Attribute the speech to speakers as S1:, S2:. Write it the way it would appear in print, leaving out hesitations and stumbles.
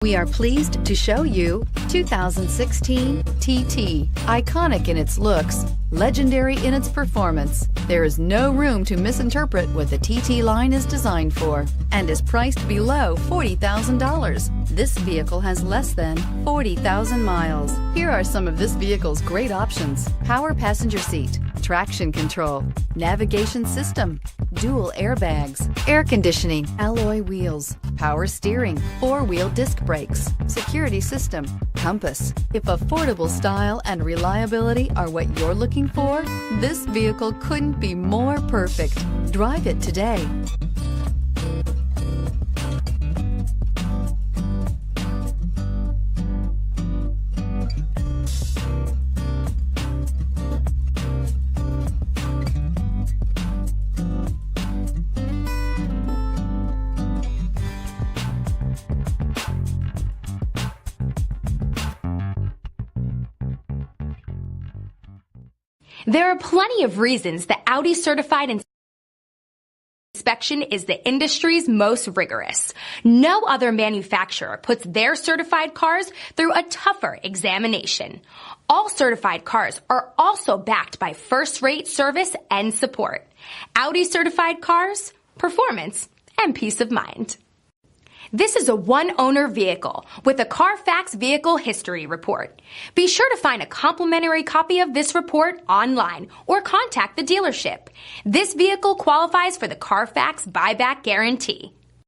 S1: We are pleased to show you 2016 TT. Iconic in its looks, legendary in its performance, there is no room to misinterpret what the TT line is designed for and is priced below $40,000. This vehicle has less than 40,000 miles. Here are some of this vehicle's great options: power passenger seat, traction control, navigation system, dual airbags, air conditioning, alloy wheels, power steering, four-wheel disc brakes, security system, compass. If affordable style and reliability are what you're looking for, this vehicle couldn't be more perfect. Drive it today.
S2: There are plenty of reasons that Audi certified inspection is the industry's most rigorous. No other manufacturer puts their certified cars through a tougher examination. All certified cars are also backed by first-rate service and support. Audi certified cars, performance, and peace of mind. This is a one-owner vehicle with a CARFAX Vehicle History Report. Be sure to find a complimentary copy of this report online or contact the dealership. This vehicle qualifies for the CARFAX buyback guarantee.